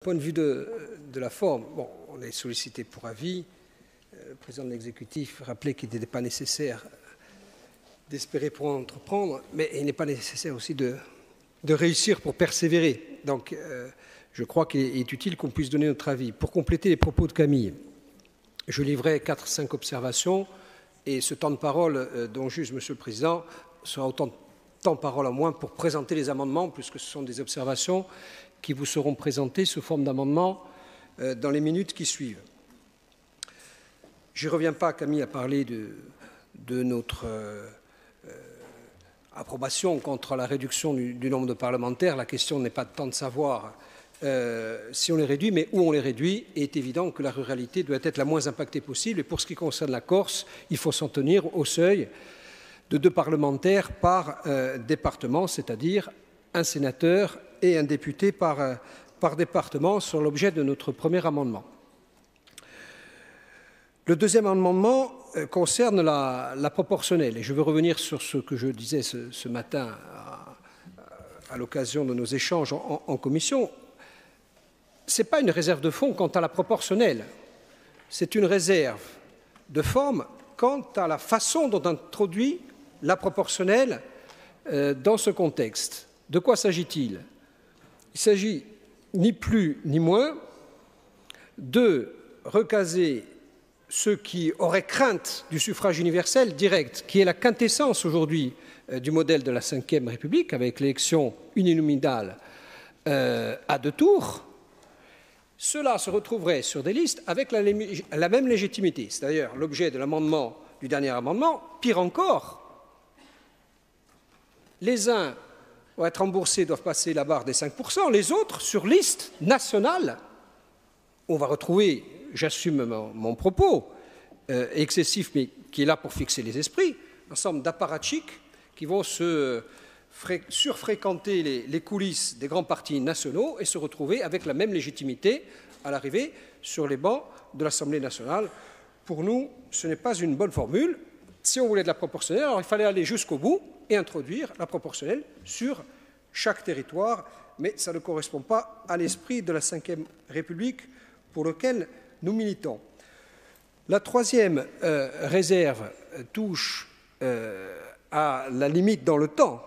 Point de vue de la forme, bon, on est sollicité pour avis. Le président de l'exécutif rappelait qu'il n'était pas nécessaire d'espérer pour entreprendre, mais il n'est pas nécessaire aussi de réussir pour persévérer. Donc, je crois qu'il est utile qu'on puisse donner notre avis. Pour compléter les propos de Camille, je livrerai 4-5 observations et ce temps de parole dont juge Monsieur le Président sera autant de temps de parole en moins pour présenter les amendements, puisque ce sont des observations qui vous seront présentées sous forme d'amendements dans les minutes qui suivent. Je n'y reviens pas, Camille a parlé de notre approbation contre la réduction du nombre de parlementaires. La question n'est pas tant de savoir si on les réduit, mais où on les réduit. Il est évident que la ruralité doit être la moins impactée possible. Et pour ce qui concerne la Corse, il faut s'en tenir au seuil de 2 parlementaires par département, c'est-à-dire un sénateur et un député par département, sur l'objet de notre premier amendement. Le deuxième amendement concerne la proportionnelle. Et je veux revenir sur ce que je disais ce matin à l'occasion de nos échanges en commission. Ce n'est pas une réserve de fond quant à la proportionnelle. C'est une réserve de forme quant à la façon dont on introduit la proportionnelle dans ce contexte. De quoi s'agit-il? Il s'agit ni plus ni moins de recaser ceux qui auraient crainte du suffrage universel direct, qui est la quintessence aujourd'hui du modèle de la Ve République, avec l'élection uninominale à 2 tours. Cela se retrouverait sur des listes avec la même légitimité. C'est d'ailleurs l'objet de l'amendement, du dernier amendement. Pire encore, les uns pour être remboursés doivent passer la barre des 5%, les autres, sur liste nationale, on va retrouver, j'assume mon propos, excessif, mais qui est là pour fixer les esprits, un ensemble d'apparatchiks qui vont surfréquenter les coulisses des grands partis nationaux et se retrouver avec la même légitimité à l'arrivée sur les bancs de l'Assemblée nationale. Pour nous, ce n'est pas une bonne formule. Si on voulait de la proportionnelle, alors il fallait aller jusqu'au bout et introduire la proportionnelle sur chaque territoire, mais ça ne correspond pas à l'esprit de la Ve République pour lequel nous militons. La troisième réserve touche à la limite dans le temps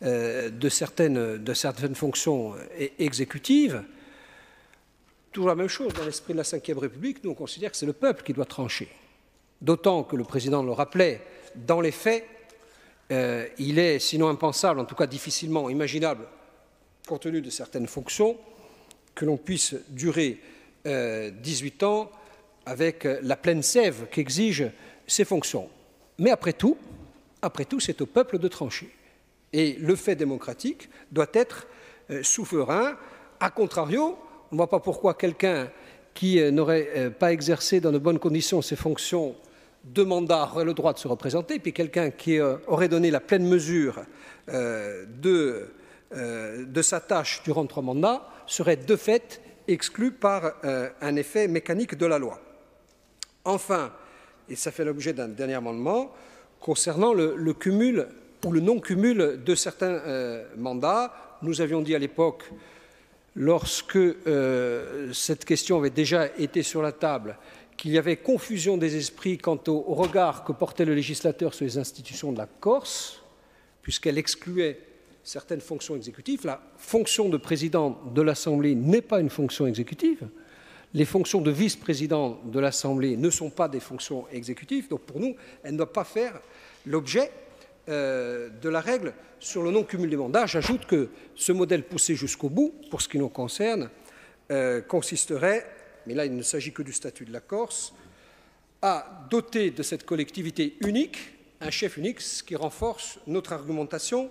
de certaines fonctions exécutives. Toujours la même chose dans l'esprit de la Ve République, nous on considère que c'est le peuple qui doit trancher. D'autant que le président le rappelait, dans les faits, il est, sinon impensable, en tout cas difficilement imaginable, compte tenu de certaines fonctions, que l'on puisse durer 18 ans avec la pleine sève qu'exigent ces fonctions. Mais après tout, c'est au peuple de trancher. Et le fait démocratique doit être souverain. A contrario, on ne voit pas pourquoi quelqu'un qui n'aurait pas exercé dans de bonnes conditions ses fonctions 2 mandats aurait le droit de se représenter, puis quelqu'un qui aurait donné la pleine mesure de sa tâche durant 3 mandats serait de fait exclu par un effet mécanique de la loi. Enfin, et ça fait l'objet d'un dernier amendement, concernant le cumul ou le non-cumul de certains mandats, nous avions dit à l'époque, lorsque cette question avait déjà été sur la table, qu'il y avait confusion des esprits quant au regard que portait le législateur sur les institutions de la Corse, puisqu'elle excluait certaines fonctions exécutives. La fonction de président de l'Assemblée n'est pas une fonction exécutive. Les fonctions de vice-président de l'Assemblée ne sont pas des fonctions exécutives. Donc pour nous, elle ne doit pas faire l'objet de la règle sur le non-cumul des mandats. J'ajoute que ce modèle poussé jusqu'au bout, pour ce qui nous concerne, consisterait, mais là il ne s'agit que du statut de la Corse, à doter de cette collectivité unique un chef unique, ce qui renforce notre argumentation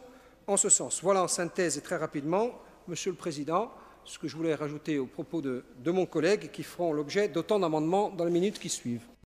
en ce sens. Voilà en synthèse et très rapidement, Monsieur le Président, ce que je voulais rajouter aux propos de mon collègue qui feront l'objet d'autant d'amendements dans les minutes qui suivent.